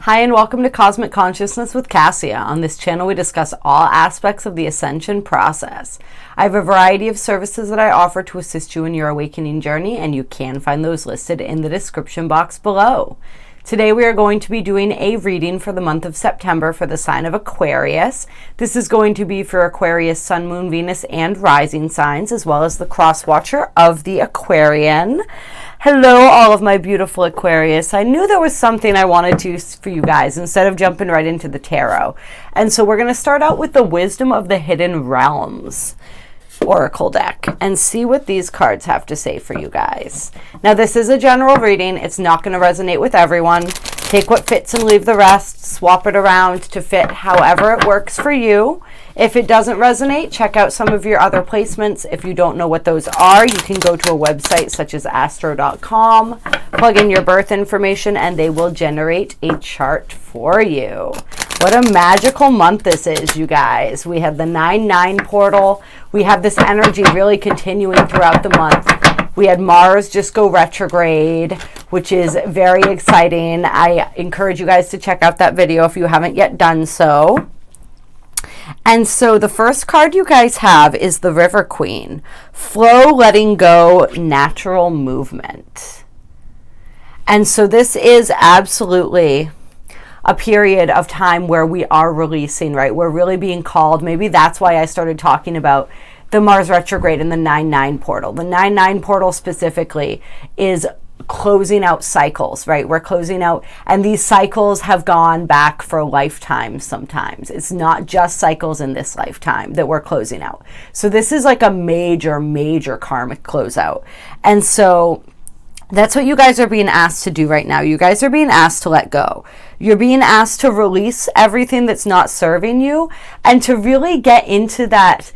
Hi and welcome to Cosmic Consciousness with Cassia. On this channel we discuss all aspects of the ascension process. I have a variety of services that I offer to assist you in your awakening journey, and you can find those listed in the description box below. Today we are going to be doing a reading for the month of September for the sign of Aquarius. This is going to be for Aquarius, Sun, Moon, Venus, and rising signs, as well as the cross watcher of the Aquarian. Hello, all of my beautiful Aquarius. I knew there was something I wanted to for you guys instead of jumping right into the tarot. And so we're going to start out with the Wisdom of the Hidden Realms Oracle deck and see what these cards have to say for you guys. Now, this is a general reading. It's not going to resonate with everyone. Take what fits and leave the rest. Swap it around to fit however it works for you. If it doesn't resonate, check out some of your other placements. If you don't know what those are, you can go to a website such as astro.com, plug in your birth information, and they will generate a chart for you. What a magical month this is, you guys. We have the 9-9 portal. We have this energy really continuing throughout the month. We had Mars just go retrograde, which is very exciting. I encourage you guys to check out that video if you haven't yet done so. And so the first card you guys have is the River Queen. Flow, letting go, natural movement. And so this is absolutely a period of time where we are releasing, right? We're really being called. Maybe that's why I started talking about the Mars retrograde and the 9-9 portal. The 9-9 portal specifically is closing out cycles, right? We're closing out, and these cycles have gone back for lifetimes sometimes. It's not just cycles in this lifetime that we're closing out. So this is like a major karmic closeout. And so that's what you guys are being asked to do right now. You guys are being asked to let go. You're being asked to release everything that's not serving you and to really get into that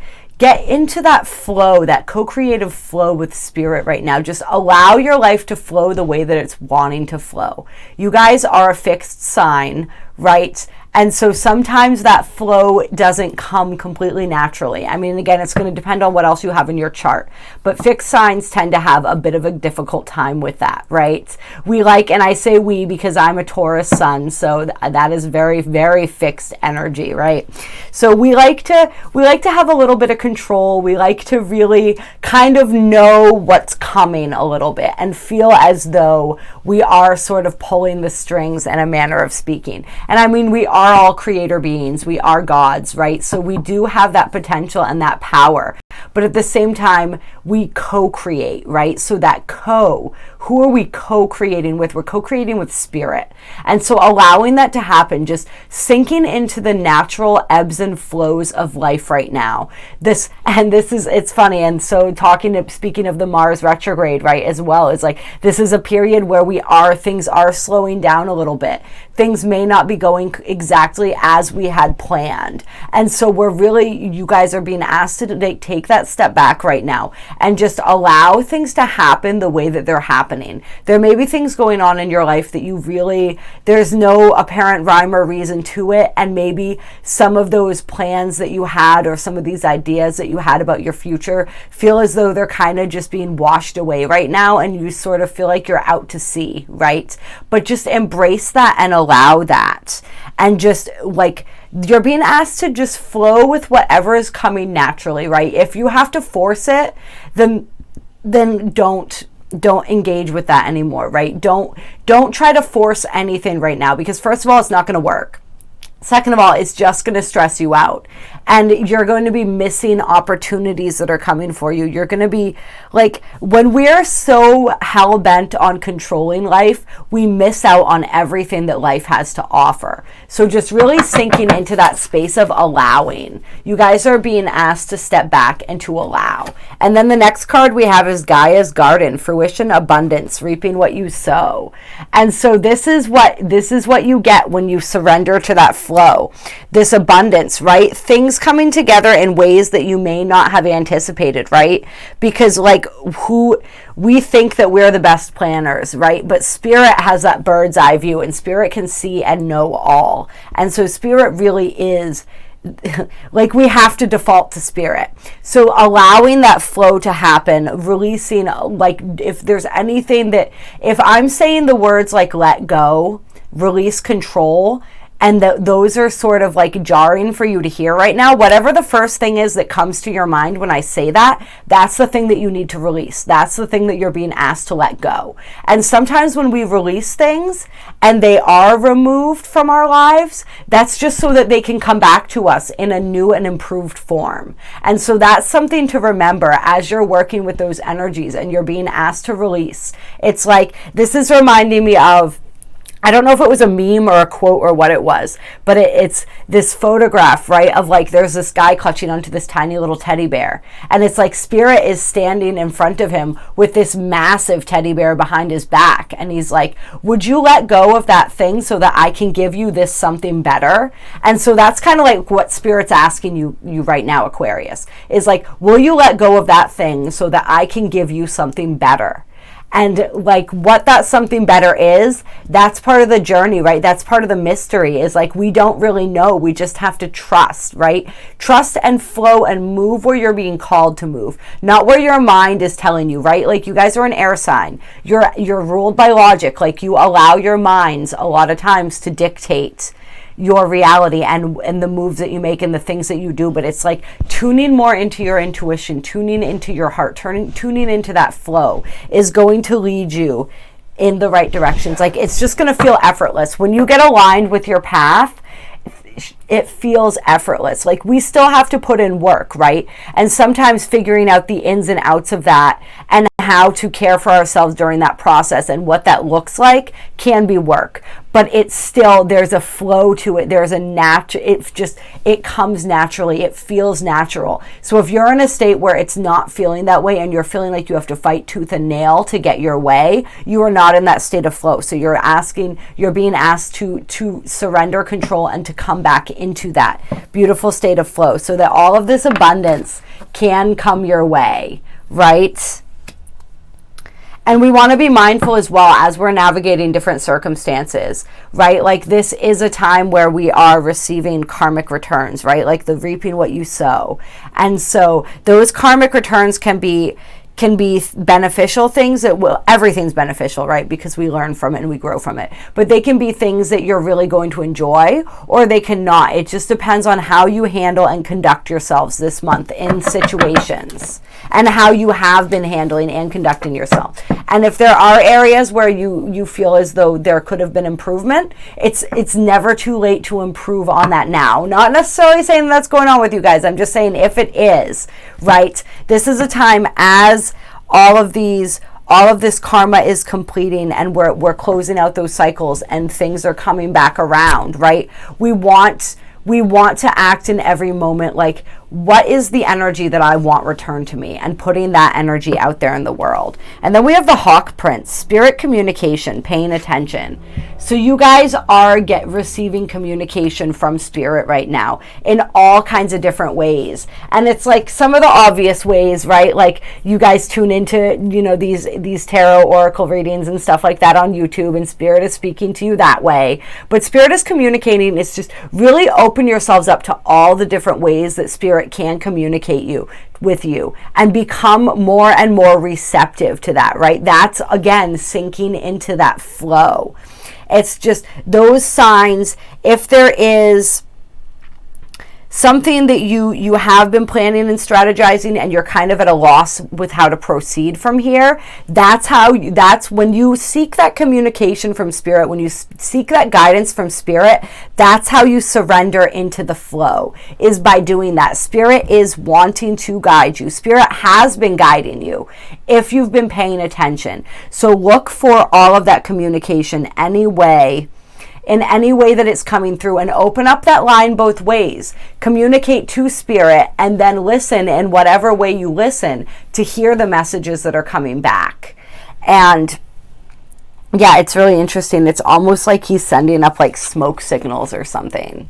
flow, that co-creative flow with spirit right now. Just allow your life to flow the way that it's wanting to flow. You guys are a fixed sign, right? And so sometimes that flow doesn't come completely naturally. I mean, again, it's going to depend on what else you have in your chart. But fixed signs tend to have a bit of a difficult time with that, right? We like, and I say we because I'm a Taurus sun, so that is very, very fixed energy, right? So we like to have a little bit of control. We like to really kind of know what's coming a little bit and feel as though we are sort of pulling the strings in a manner of speaking. And I mean, we are all creator beings. We are gods, right? So we do have that potential and that power. But at the same time, we co-create, right? So that who are we co-creating with? We're co-creating with spirit. And so allowing that to happen, just sinking into the natural ebbs and flows of life right now. It's funny. And so speaking of the Mars retrograde, right, as well, it's like, this is a period where things are slowing down a little bit. Things may not be going exactly as we had planned. And so you guys are being asked to take that step back right now and just allow things to happen the way that they're happening. There may be things going on in your life that there's no apparent rhyme or reason to it, and maybe some of those plans that you had or some of these ideas that you had about your future feel as though they're kind of just being washed away right now, and you sort of feel like you're out to sea, right? But just embrace that and allow that, and just you're being asked to just flow with whatever is coming naturally, right? If you have to force it, then don't engage with that anymore, right? Don't try to force anything right now, because first of all, it's not going to work. Second of all, it's just going to stress you out, and you're going to be missing opportunities that are coming for you. You're going to be when we're so hell-bent on controlling life, we miss out on everything that life has to offer. So just really sinking into that space of allowing. You guys are being asked to step back and to allow. And then the next card we have is Gaia's Garden, fruition, abundance, reaping what you sow. And so this is what you get when you surrender to that flow, this abundance, right? Things coming together in ways that you may not have anticipated, right? Because we think that we're the best planners, right? But spirit has that bird's eye view, and spirit can see and know all. And so spirit really is we have to default to spirit. So allowing that flow to happen, releasing, if there's anything if I'm saying the words let go, release control, and those are sort of like jarring for you to hear right now, whatever the first thing is that comes to your mind when I say that, that's the thing that you need to release. That's the thing that you're being asked to let go. And sometimes when we release things and they are removed from our lives, that's just so that they can come back to us in a new and improved form. And so that's something to remember as you're working with those energies and you're being asked to release. It's like, this is reminding me of, I don't know if it was a meme or a quote or what it was, but it's this photograph, right, of like there's this guy clutching onto this tiny little teddy bear. And it's like Spirit is standing in front of him with this massive teddy bear behind his back. And he's like, would you let go of that thing so that I can give you this something better? And so that's kind of like what Spirit's asking you right now, Aquarius, is like, will you let go of that thing so that I can give you something better? And like what that something better is, that's part of the journey, right? That's part of the mystery, is like we don't really know. We just have to trust, right? Trust and flow and move where you're being called to move, not where your mind is telling you, right? Like you guys are an air sign. You're ruled by logic. Like you allow your minds a lot of times to dictate your reality and the moves that you make and the things that you do. But it's like tuning more into your intuition, tuning into your heart, tuning into that flow is going to lead you in the right directions. Like it's just going to feel effortless. When you get aligned with your path, it feels effortless. Like we still have to put in work, right? And sometimes figuring out the ins and outs of that and how to care for ourselves during that process and what that looks like can be work. But it's still, there's a flow to it. There's a it comes naturally. It feels natural. So if you're in a state where it's not feeling that way and you're feeling like you have to fight tooth and nail to get your way, you are not in that state of flow. So you're being asked to surrender control and to come back into that beautiful state of flow so that all of this abundance can come your way, right? And we want to be mindful as well as we're navigating different circumstances, right? Like this is a time where we are receiving karmic returns, right? Like the reaping what you sow. And so those karmic returns can be beneficial things everything's beneficial, right? Because we learn from it and we grow from it. But they can be things that you're really going to enjoy, or they cannot. It just depends on how you handle and conduct yourselves this month in situations and how you have been handling and conducting yourself. And if there are areas where you feel as though there could have been improvement, it's never too late to improve on that now. Not necessarily saying that's going on with you guys. I'm just saying if it is, right? This is a time as all of this karma is completing and we're closing out those cycles and things are coming back around, right? We want to act in every moment like, what is the energy that I want returned to me, and putting that energy out there in the world. And then we have the Hawk Prince, spirit communication, paying attention. So you guys are receiving communication from spirit right now in all kinds of different ways. And it's like some of the obvious ways, right? Like you guys tune into, these tarot oracle readings and stuff like that on YouTube, and spirit is speaking to you that way. But spirit is communicating. It's just really open yourselves up to all the different ways that spirit can communicate with you and become more and more receptive to that, right? That's again sinking into that flow. It's just those signs. If there is something that you have been planning and strategizing and you're kind of at a loss with how to proceed from here, that's when you seek that communication from spirit, when you seek that guidance from spirit, that's how you surrender into the flow, is by doing that. Spirit is wanting to guide you. Spirit has been guiding you if you've been paying attention. So look for all of that communication in any way that it's coming through, and open up that line both ways. Communicate to spirit and then listen in whatever way you listen to hear the messages that are coming back. And yeah, it's really interesting. It's almost like he's sending up like smoke signals or something.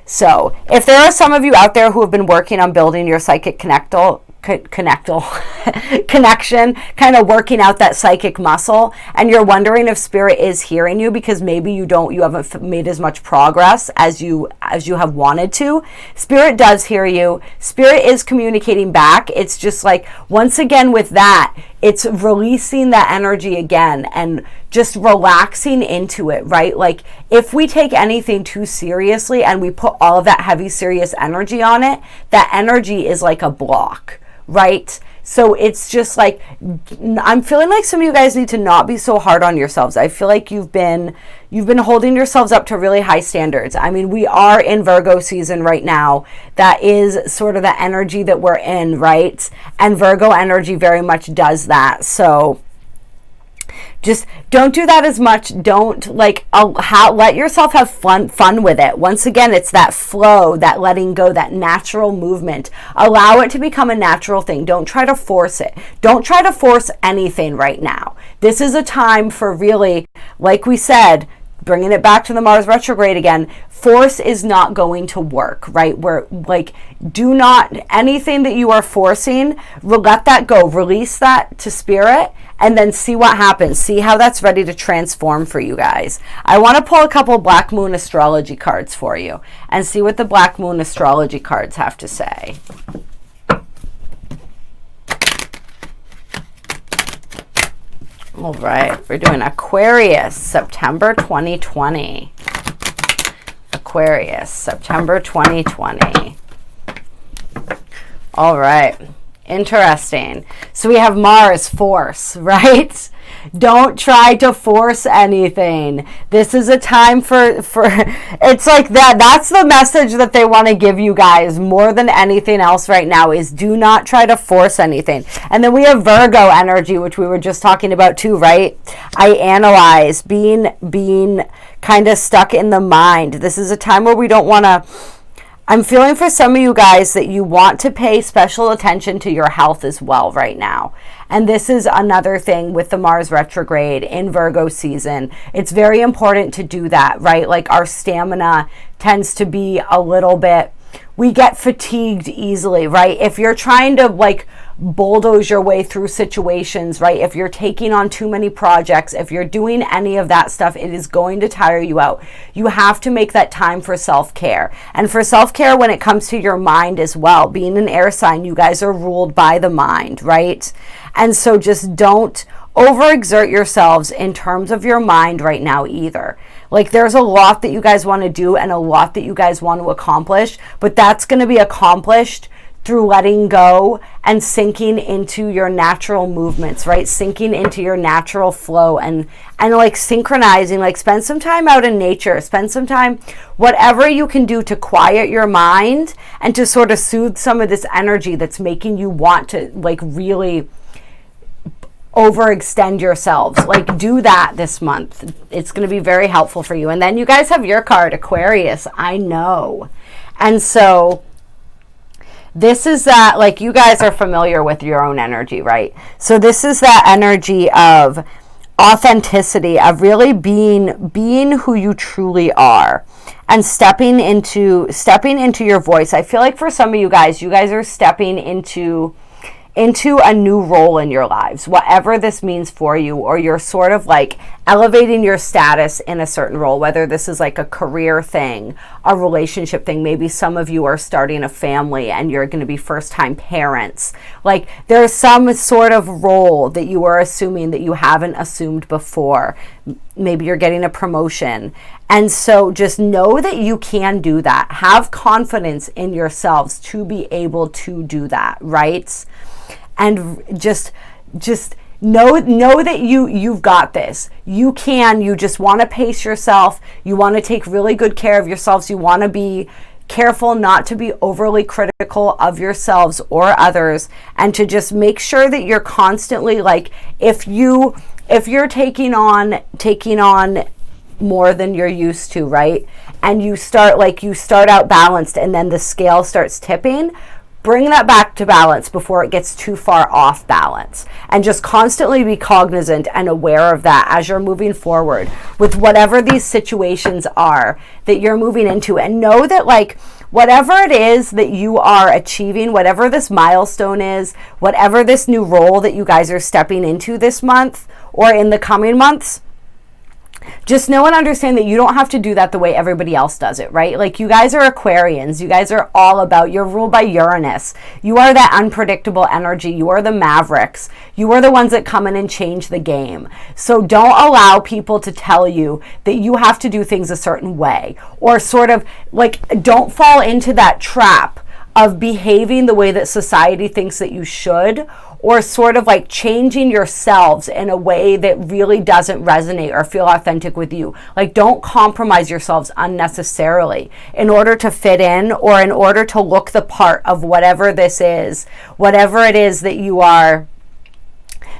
So if there are some of you out there who have been working on building your psychic connection, kind of working out that psychic muscle, and you're wondering if spirit is hearing you because maybe you haven't made as much progress as you as you have wanted to. Spirit does hear you. Spirit is communicating back. It's just like, once again with that, it's releasing that energy again and just relaxing into it, right? Like, if we take anything too seriously and we put all of that heavy, serious energy on it, that energy is like a block, right? So it's just like, I'm feeling like some of you guys need to not be so hard on yourselves. I feel like you've been holding yourselves up to really high standards. I mean, we are in Virgo season right now. That is sort of the energy that we're in, right? And Virgo energy very much does that. So just don't do that as much. Don't let yourself have fun with it. Once again, it's that flow, that letting go, that natural movement. Allow it to become a natural thing. Don't try to force it. Don't try to force anything right now. This is a time for really, like we said, bringing it back to the Mars retrograde again, force is not going to work, right? We're like, do not, anything that you are forcing, let that go. Release that to spirit and then see what happens. See how that's ready to transform for you guys. I want to pull a couple Black Moon astrology cards for you and see what the Black Moon astrology cards have to say. All right, we're doing Aquarius, September 2020. Aquarius, September 2020. All right, interesting. So we have Mars, force, right? Don't try to force anything. This is a time for it's like that's the message that they want to give you guys more than anything else right now, is do not try to force anything. And then we have Virgo energy, which we were just talking about too, right? I analyze, being kind of stuck in the mind. This is a time where we don't want to, I'm feeling for some of you guys that you want to pay special attention to your health as well right now. And this is another thing with the Mars retrograde in Virgo season. It's very important to do that, right? Like, our stamina tends to be a little bit, we get fatigued easily, right? If you're trying to like bulldoze your way through situations, right? If you're taking on too many projects, if you're doing any of that stuff, it is going to tire you out. You have to make that time for self-care. And for self-care when it comes to your mind as well. Being an air sign, you guys are ruled by the mind, right? And so just don't overexert yourselves in terms of your mind right now either. Like, there's a lot that you guys want to do and a lot that you guys want to accomplish, but that's going to be accomplished through letting go and sinking into your natural movements, right? Sinking into your natural flow and like synchronizing, like spend some time out in nature, spend some time, whatever you can do to quiet your mind and to sort of soothe some of this energy that's making you want to like really overextend yourselves. Like, do that this month. It's going to be very helpful for you. And then you guys have your card, Aquarius. I know. And so this is that, like, you guys are familiar with your own energy, right? So this is that energy of authenticity, of really being who you truly are and stepping into your voice. I feel like for some of you guys are stepping into a new role in your lives, whatever this means for you, or you're sort of like elevating your status in a certain role, whether this is like a career thing, a relationship thing. Maybe some of you are starting a family and you're going to be first-time parents. Like, there's some sort of role that you are assuming that you haven't assumed before. Maybe you're getting a promotion. And so just know that you can do that. Have confidence in yourselves to be able to do that, right? And just know that you've got this. You can. You just want to pace yourself. You want to take really good care of yourselves. You want to be careful not to be overly critical of yourselves or others, and to just make sure that you're constantly, like, if you're taking on more than you're used to, right? And you start out balanced and then the scale starts tipping, bring that back to balance before it gets too far off balance. And just constantly be cognizant and aware of that as you're moving forward with whatever these situations are that you're moving into. And know that, like, whatever it is that you are achieving, whatever this milestone is, whatever this new role that you guys are stepping into this month or in the coming months, just know and understand that you don't have to do that the way everybody else does it, right? Like, you guys are Aquarians. You guys are all about, you're ruled by Uranus. You are that unpredictable energy. You are the mavericks. You are the ones that come in and change the game. So don't allow people to tell you that you have to do things a certain way, or sort of like, don't fall into that trap of behaving the way that society thinks that you should, or sort of like changing yourselves in a way that really doesn't resonate or feel authentic with you. Like, don't compromise yourselves unnecessarily in order to fit in, or in order to look the part of whatever this is, whatever it is that you are,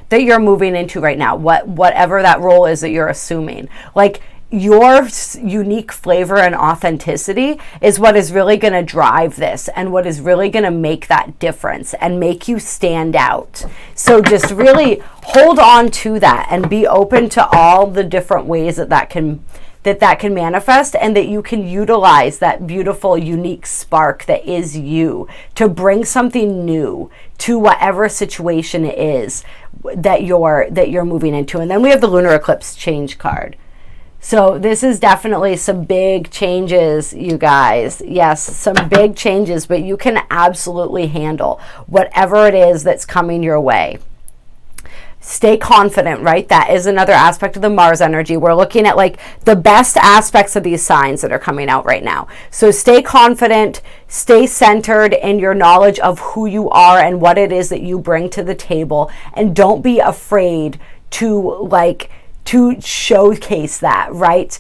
that you're moving into right now, whatever that role is that you're assuming. Like, your unique flavor and authenticity is what is really going to drive this, and what is really going to make that difference and make you stand out. So just really hold on to that and be open to all the different ways that can manifest, and that you can utilize that beautiful, unique spark that is you to bring something new to whatever situation it is that you're moving into. And then we have the lunar eclipse change card. So this is definitely some big changes, you guys. Yes, some big changes, but you can absolutely handle whatever it is that's coming your way. Stay confident, right? That is another aspect of the Mars energy. We're looking at like the best aspects of these signs that are coming out right now. So stay confident, stay centered in your knowledge of who you are and what it is that you bring to the table. And don't be afraid to showcase that, right?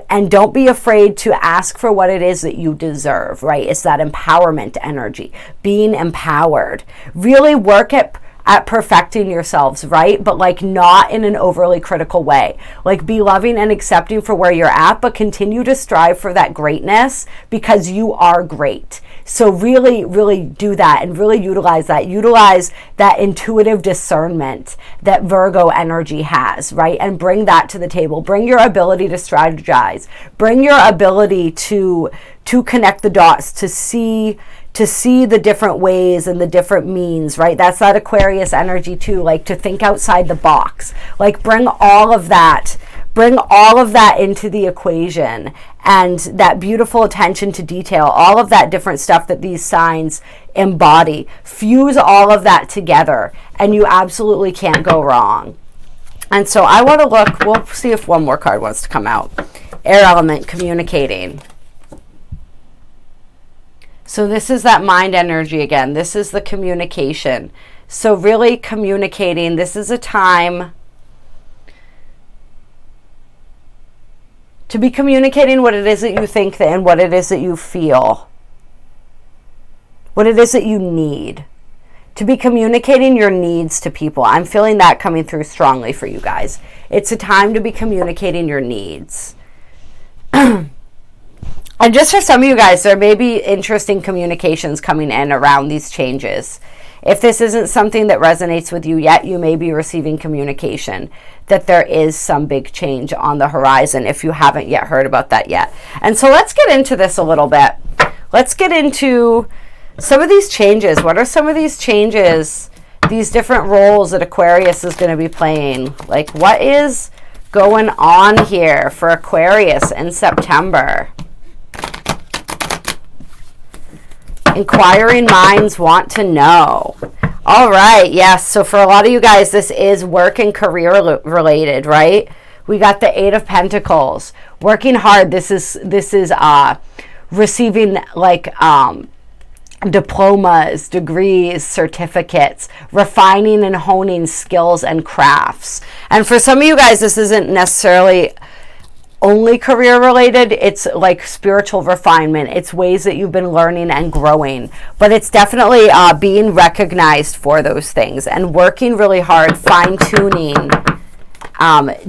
And don't be afraid to ask for what it is that you deserve, right? It's that empowerment energy, being empowered. Really work at perfecting yourselves, right? But like, not in an overly critical way. Like, be loving and accepting for where you're at, but continue to strive for that greatness, because you are great. So really, really do that, and really utilize that. Utilize that intuitive discernment that Virgo energy has, right? And bring that to the table. Bring your ability to strategize. Bring your ability to connect the dots, to see the different ways and the different means, right? That's that Aquarius energy too, like to think outside the box. Like, bring all of that into the equation, and that beautiful attention to detail, all of that different stuff that these signs embody. Fuse all of that together, and you absolutely can't go wrong. And so I want to look, we'll see if one more card wants to come out. Air element, communicating. So this is that mind energy again. This is the communication. So really communicating. This is a time to be communicating what it is that you think and what it is that you feel. What it is that you need. To be communicating your needs to people. I'm feeling that coming through strongly for you guys. It's a time to be communicating your needs. And just for some of you guys, there may be interesting communications coming in around these changes. If this isn't something that resonates with you yet, you may be receiving communication that there is some big change on the horizon, if you haven't yet heard about that yet. And so let's get into this a little bit. Let's get into some of these changes. What are some of these changes, these different roles that Aquarius is going to be playing? Like, what is going on here for Aquarius in September? Inquiring minds want to know. All right, yes. So for a lot of you guys, this is work and career related, right? We got the Eight of Pentacles. Working hard. This is receiving like diplomas, degrees, certificates, refining and honing skills and crafts. And for some of you guys, this isn't necessarily only career related. It's like spiritual refinement. It's ways that you've been learning and growing, but it's definitely being recognized for those things and working really hard, fine-tuning,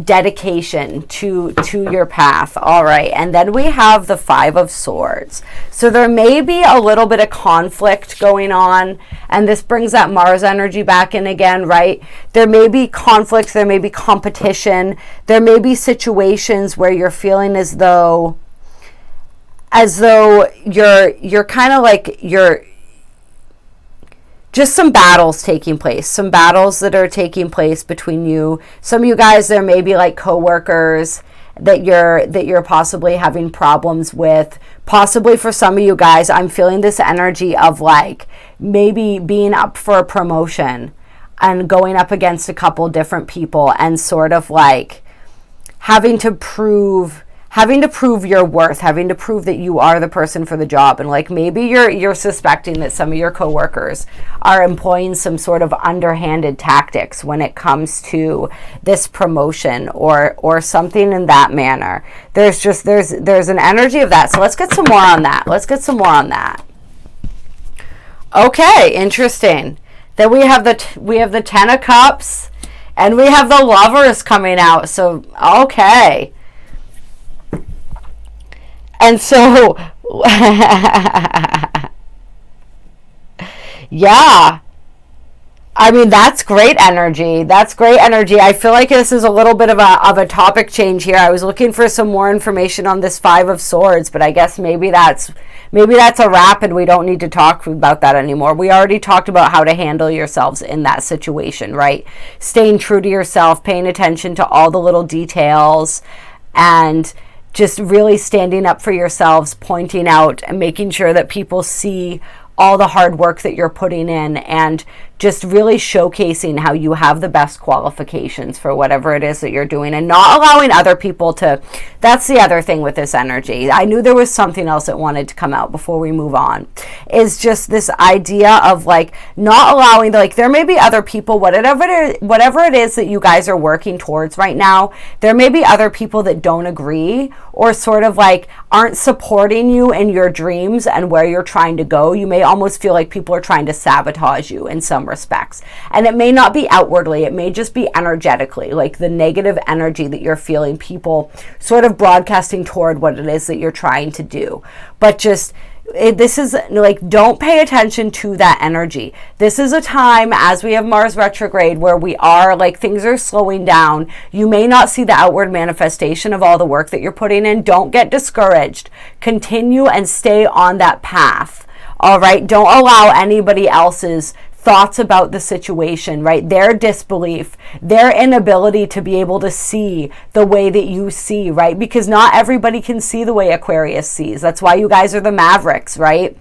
dedication to your path. All right, and then we have the Five of Swords. So there may be a little bit of conflict going on, and this brings that Mars energy back in again, right? There may be conflicts, there may be competition, there may be situations where you're feeling as though you're kind of like you're just some battles taking place, some battles that are taking place between you. Some of you guys, there may be like coworkers, that you're possibly having problems with. Possibly for some of you guys, I'm feeling this energy of like maybe being up for a promotion and going up against a couple different people and sort of like having to prove your worth, having to prove that you are the person for the job. And like maybe you're suspecting that some of your coworkers are employing some sort of underhanded tactics when it comes to this promotion or something in that manner. There's an energy of that. So let's get some more on that. Okay, interesting. Then we have the Ten of Cups and we have the Lovers coming out. So okay. And so, yeah, I mean, that's great energy. I feel like this is a little bit of a topic change here. I was looking for some more information on this Five of Swords, but I guess maybe that's a wrap and we don't need to talk about that anymore. We already talked about how to handle yourselves in that situation, right? Staying true to yourself, paying attention to all the little details, and just really standing up for yourselves, pointing out and making sure that people see all the hard work that you're putting in, and just really showcasing how you have the best qualifications for whatever it is that you're doing, and not allowing other people to. That's the other thing with this energy. I knew there was something else that wanted to come out before we move on, is just this idea of like not allowing, like there may be other people, whatever it is that you guys are working towards right now, there may be other people that don't agree or sort of like aren't supporting you in your dreams and where you're trying to go. You may almost feel like people are trying to sabotage you in some respects. And it may not be outwardly, it may just be energetically, like the negative energy that you're feeling, people sort of broadcasting toward what it is that you're trying to do. But just this is like, don't pay attention to that energy. This is a time, as we have Mars retrograde, where we are like, things are slowing down. You may not see the outward manifestation of all the work that you're putting in. Don't get discouraged. Continue and stay on that path. All right. Don't allow anybody else's thoughts about the situation, right? Their disbelief, their inability to be able to see the way that you see, right? Because not everybody can see the way Aquarius sees. That's why you guys are the Mavericks, right?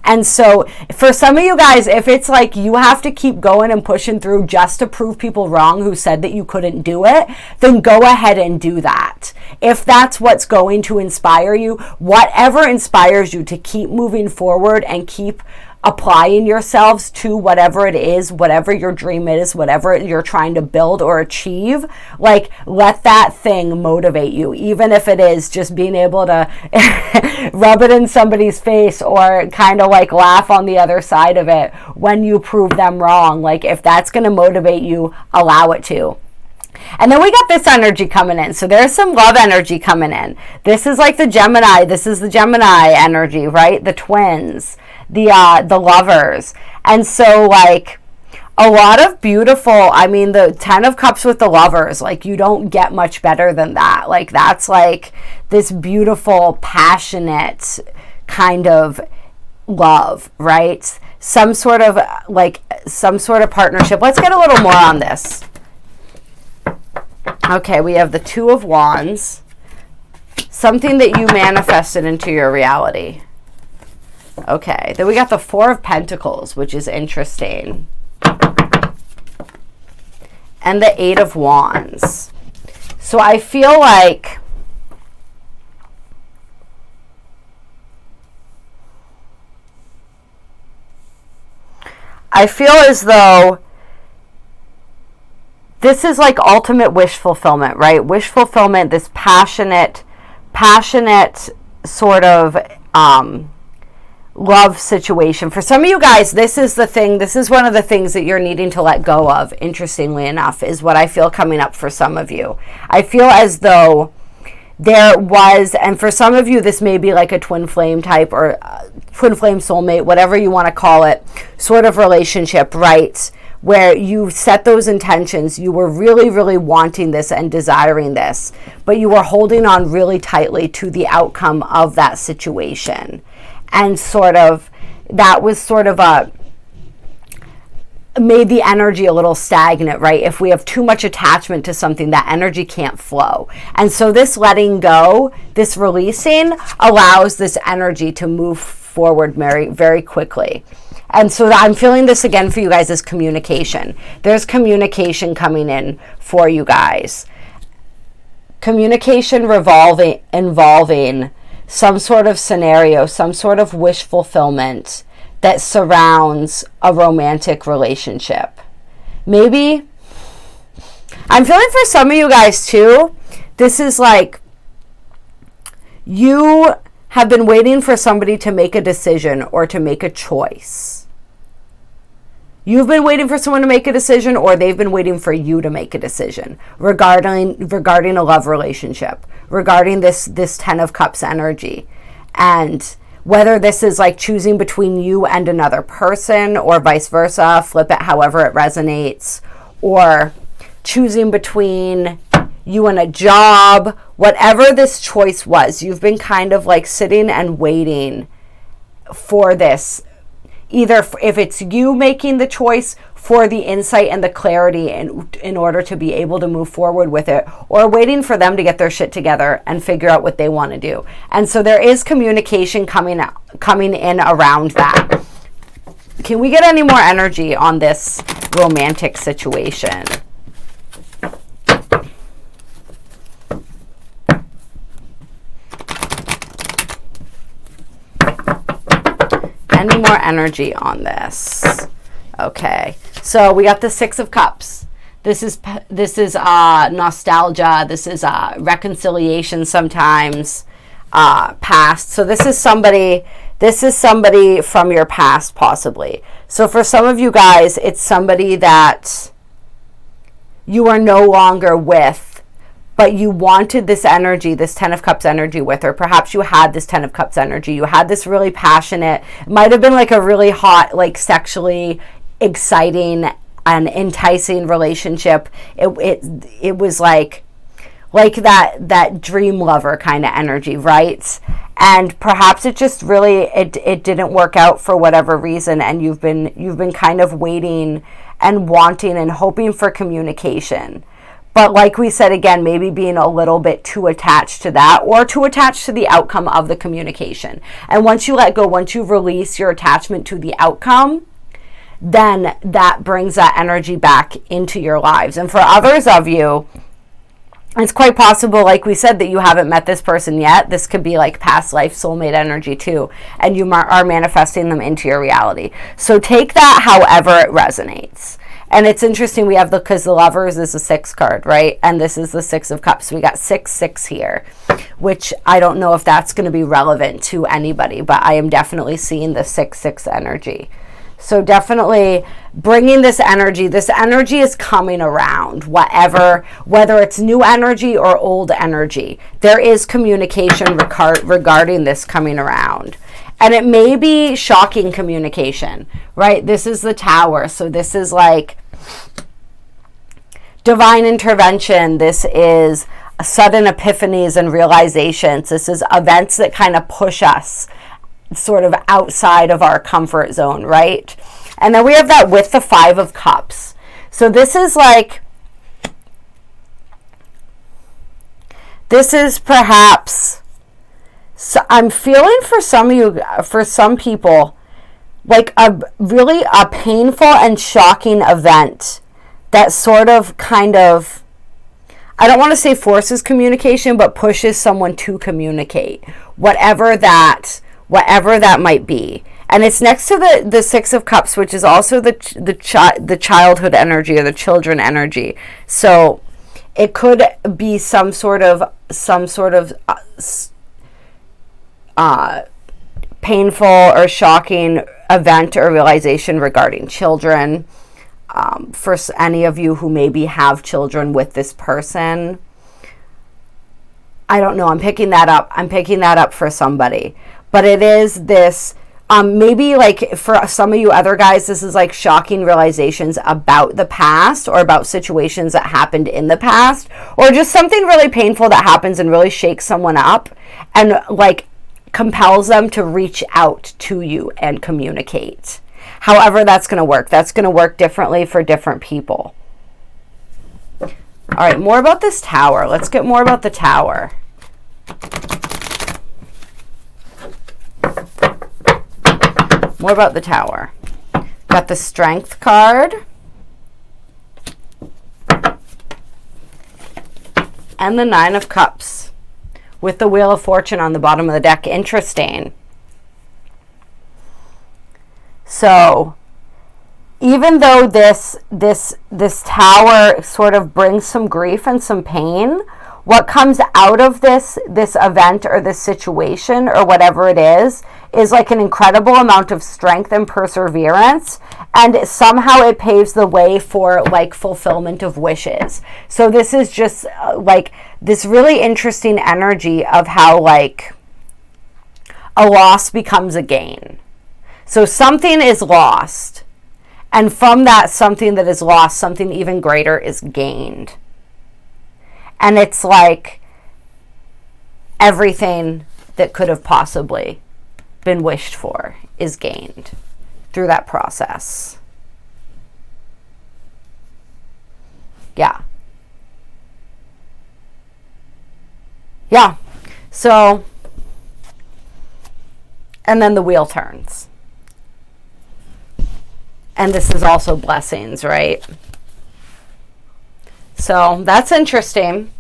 And so for some of you guys, if it's like you have to keep going and pushing through just to prove people wrong who said that you couldn't do it, then go ahead and do that. If that's what's going to inspire you, whatever inspires you to keep moving forward and keep applying yourselves to whatever it is, whatever your dream is, whatever you're trying to build or achieve, like let that thing motivate you, even if it is just being able to rub it in somebody's face or kind of like laugh on the other side of it when you prove them wrong. Like if that's going to motivate you, allow it to. And then we got this energy coming in. So there's some love energy coming in. This is like the Gemini. This is the Gemini energy, right? The twins, the lovers. And so like a lot of beautiful, I mean, the 10 of Cups with the Lovers, like you don't get much better than that. Like that's like this beautiful, passionate kind of love, right? Some sort of partnership. Let's get a little more on this. Okay, we have the Two of Wands, something that you manifested into your reality. Okay, then we got the Four of Pentacles, which is interesting. And the Eight of Wands. So I feel like as though this is like ultimate wish fulfillment, right? Wish fulfillment, this passionate sort of love situation. For some of you guys, this is one of the things that you're needing to let go of, interestingly enough, is what I feel coming up for some of you. I feel as though there was, and for some of you, this may be like a twin flame type or twin flame soulmate, whatever you want to call it, sort of relationship, right? Where you set those intentions, you were really, really wanting this and desiring this, but you were holding on really tightly to the outcome of that situation. And sort of, that was sort of made the energy a little stagnant, right? If we have too much attachment to something, that energy can't flow. And so this letting go, this releasing, allows this energy to move forward very, very quickly. And so I'm feeling this again for you guys is communication. There's communication coming in for you guys. Communication involving some sort of scenario, some sort of wish fulfillment that surrounds a romantic relationship. Maybe, I'm feeling for some of you guys too, this is like you have been waiting for somebody to make a decision or to make a choice. You've been waiting for someone to make a decision, or they've been waiting for you to make a decision regarding a love relationship, regarding this 10 of Cups energy. And whether this is like choosing between you and another person, or vice versa, flip it however it resonates, or choosing between you and a job, whatever this choice was, you've been kind of like sitting and waiting for this. Either if it's you making the choice, for the insight and the clarity in order to be able to move forward with it, or waiting for them to get their shit together and figure out what they want to do. And so there is communication coming in around that. Can we get any more energy on this romantic situation? Any more energy on this? Okay, so we got the 6 of Cups. This is nostalgia. This is reconciliation sometimes, past. So this is somebody from your past possibly. So for some of you guys, it's somebody that you are no longer with, but you wanted this energy, this 10 of Cups energy with her. Perhaps you had this 10 of Cups energy. You had this really passionate, might have been like a really hot, like sexually exciting and enticing relationship. It was like that dream lover kind of energy, right? And perhaps it just really, it didn't work out for whatever reason, and you've been kind of waiting and wanting and hoping for communication. But like we said, again, maybe being a little bit too attached to that, or too attached to the outcome of the communication. And once you let go, once you release your attachment to the outcome, then that brings that energy back into your lives. And for others of you, it's quite possible, like we said, that you haven't met this person yet. This could be like past life soulmate energy too, and you are manifesting them into your reality. So take that however it resonates. And it's interesting, we have because the Lovers is a 6 card, right? And this is the 6 of Cups. We got 6 here, which I don't know if that's going to be relevant to anybody, but I am definitely seeing the 6 energy. So definitely bringing this energy is coming around, whether it's new energy or old energy. There is communication regarding this coming around. And it may be shocking communication, right? This is the Tower. So this is like divine intervention. This is sudden epiphanies and realizations. This is events that kind of push us sort of outside of our comfort zone, right? And then we have that with the 5 of Cups. So this is like, this is perhaps, so I'm feeling for some of you, for some people, like a painful and shocking event that sort of kind of, I don't want to say forces communication, but pushes someone to communicate, whatever that might be. And it's next to the 6 of Cups, which is also the childhood energy or the children energy. So it could be some sort of painful or shocking event or realization regarding children. For any of you who maybe have children with this person, I don't know. I'm picking that up for somebody. But it is this, maybe like for some of you other guys, this is like shocking realizations about the past or about situations that happened in the past, or just something really painful that happens and really shakes someone up and like compels them to reach out to you and communicate. However that's going to work. That's going to work differently for different people. All right, more about this tower. Let's get more about the tower. More about the tower. Got the Strength card. And the Nine of Cups. With the Wheel of Fortune on the bottom of the deck. Interesting. So, even though this tower sort of brings some grief and some pain, what comes out of this event or this situation or whatever it is like an incredible amount of strength and perseverance, and somehow it paves the way for like fulfillment of wishes. So this is just like this really interesting energy of how like a loss becomes a gain. So something is lost, and from that something that is lost, something even greater is gained. And it's like everything that could have possibly been wished for is gained through that process. Yeah. Yeah. So, and then the wheel turns. And this is also blessings, right? So that's interesting.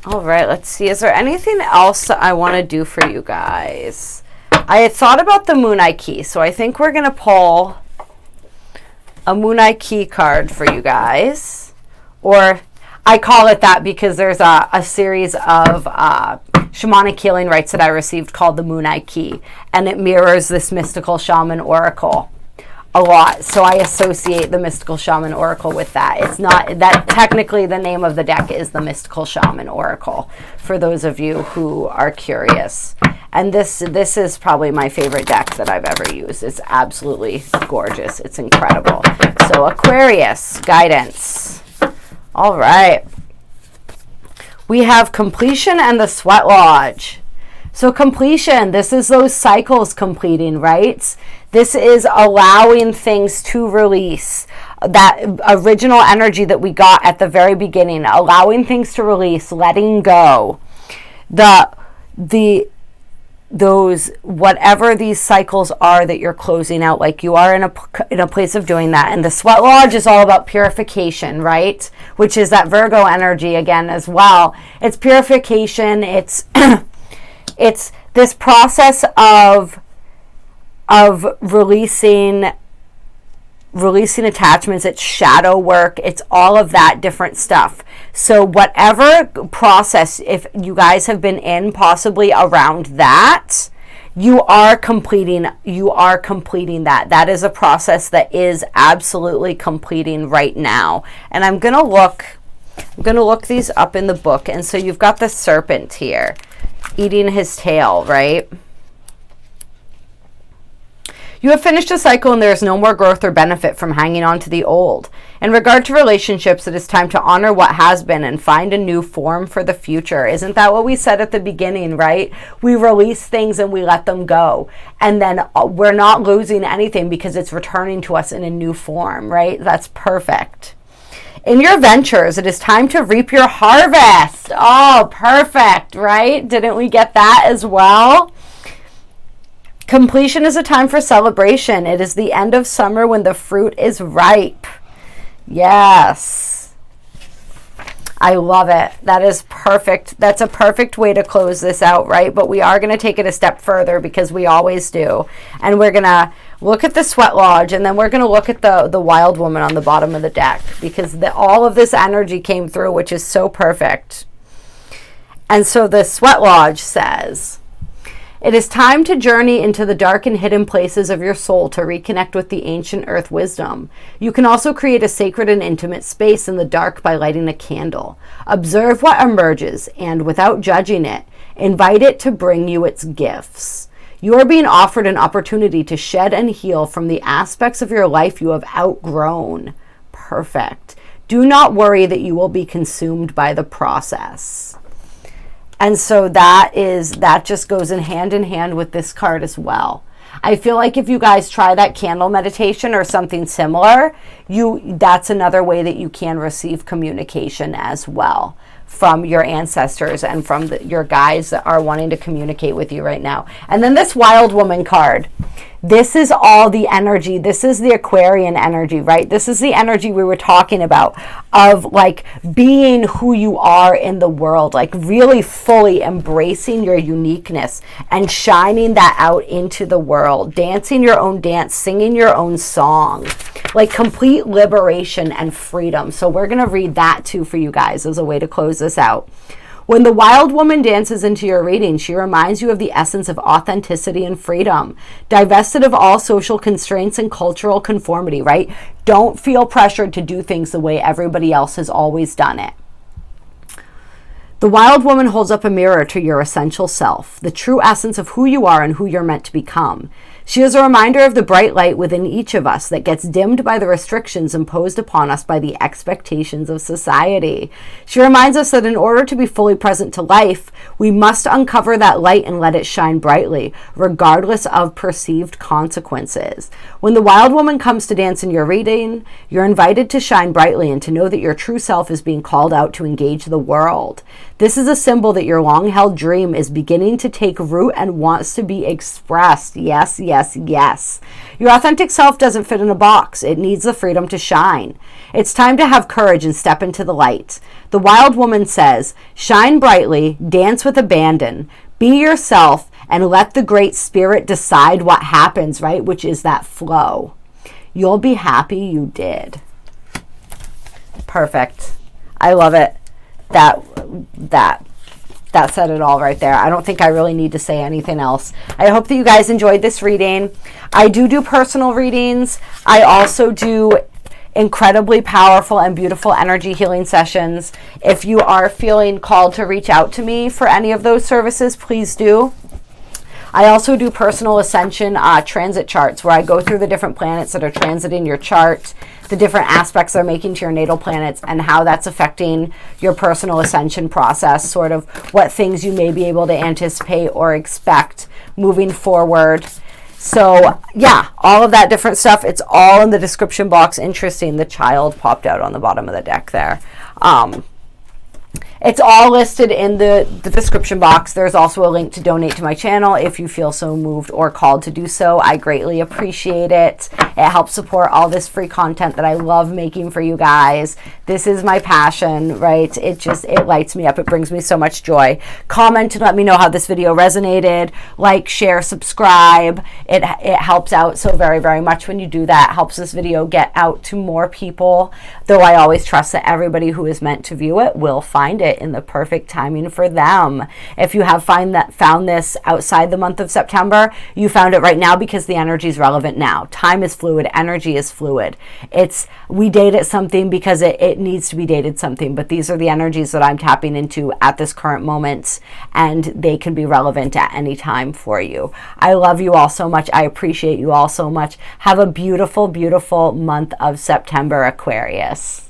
All right, let's see. Is there anything else I want to do for you guys? I had thought about the Moon Eye Key, so I think we're going to pull a Moon Eye Key card for you guys. Or I call it that because there's a series of shamanic healing rites that I received called the Moon Eye Key, and it mirrors this mystical shaman oracle a lot, so I associate the mystical shaman oracle with that. It's not that technically the name of the deck is the mystical shaman oracle, for those of you who are curious. And this is probably my favorite deck that I've ever used. It's absolutely gorgeous. It's incredible. So Aquarius guidance. All right, we have completion and the Sweat Lodge. So completion, this is those cycles completing, right? This is allowing things to release. That original energy that we got at the very beginning, allowing things to release, letting go. Those whatever these cycles are that you're closing out, like you are in a place of doing that. And the Sweat Lodge is all about purification, right? Which is that Virgo energy again as well. It's purification. It's it's this process of releasing attachments. It's shadow work. It's all of that different stuff. So whatever process, if you guys have been in possibly around that, you are completing that. That is a process that is absolutely completing right now. And I'm going to look these up in the book. And so you've got the serpent here eating his tail, right? You have finished a cycle and there is no more growth or benefit from hanging on to the old. In regard to relationships, it is time to honor what has been and find a new form for the future. Isn't that what we said at the beginning, right? We release things and we let them go. And then we're not losing anything because it's returning to us in a new form, right? That's perfect. In your ventures, it is time to reap your harvest. Oh, perfect, right? Didn't we get that as well? Completion is a time for celebration. It is the end of summer when the fruit is ripe. Yes. I love it. That is perfect. That's a perfect way to close this out, right? But we are going to take it a step further because we always do. And we're going to look at the Sweat Lodge, and then we're going to look at the Wild Woman on the bottom of the deck, because all of this energy came through, which is so perfect. And so the Sweat Lodge says, it is time to journey into the dark and hidden places of your soul to reconnect with the ancient earth wisdom. You can also create a sacred and intimate space in the dark by lighting a candle. Observe what emerges and, without judging it, invite it to bring you its gifts. You are being offered an opportunity to shed and heal from the aspects of your life you have outgrown. Perfect. Do not worry that you will be consumed by the process. And so that just goes in hand with this card as well. I feel like if you guys try that candle meditation or something similar, that's another way that you can receive communication as well from your ancestors and from your guides that are wanting to communicate with you right now. And then this Wild Woman card. This is all the energy. This is the Aquarian energy, right? This is the energy we were talking about of like being who you are in the world, like really fully embracing your uniqueness and shining that out into the world, dancing your own dance, singing your own song, like complete liberation and freedom. So we're going to read that too for you guys as a way to close this out. When the Wild Woman dances into your reading, she reminds you of the essence of authenticity and freedom, divested of all social constraints and cultural conformity, right? Don't feel pressured to do things the way everybody else has always done it. The Wild Woman holds up a mirror to your essential self, the true essence of who you are and who you're meant to become. She is a reminder of the bright light within each of us that gets dimmed by the restrictions imposed upon us by the expectations of society. She reminds us that in order to be fully present to life, we must uncover that light and let it shine brightly, regardless of perceived consequences. When the Wild Woman comes to dance in your reading, you're invited to shine brightly and to know that your true self is being called out to engage the world. This is a symbol that your long-held dream is beginning to take root and wants to be expressed. Yes, yes, yes. Your authentic self doesn't fit in a box. It needs the freedom to shine. It's time to have courage and step into the light. The Wild Woman says, shine brightly, dance with abandon, be yourself, and let the Great Spirit decide what happens, right? Which is that flow. You'll be happy you did. Perfect. I love it. That said it all right there. I don't think I really need to say anything else. I hope that you guys enjoyed this reading. I do personal readings. I also do incredibly powerful and beautiful energy healing sessions. If you are feeling called to reach out to me for any of those services, please do. I also do personal ascension transit charts where I go through the different planets that are transiting your chart, the different aspects they're making to your natal planets, and how that's affecting your personal ascension process, sort of what things you may be able to anticipate or expect moving forward. So yeah, all of that different stuff, it's all in the description box. Interesting, the child popped out on the bottom of the deck there. It's all listed in the description box. There's also a link to donate to my channel if you feel so moved or called to do so. I greatly appreciate it. It helps support all this free content that I love making for you guys. This is my passion, right? It lights me up. It brings me so much joy. Comment and let me know how this video resonated. Like, share, subscribe. It helps out so very, very much when you do that. It helps this video get out to more people, though I always trust that everybody who is meant to view it will find it in the perfect timing for them. If you have found this outside the month of September, you found it right now because the energy is relevant now. Time is fluid. Energy is fluid. We date at something because it needs to be dated something, but these are the energies that I'm tapping into at this current moment, and they can be relevant at any time for you. I love you all so much. I appreciate you all so much. Have a beautiful, beautiful month of September, Aquarius.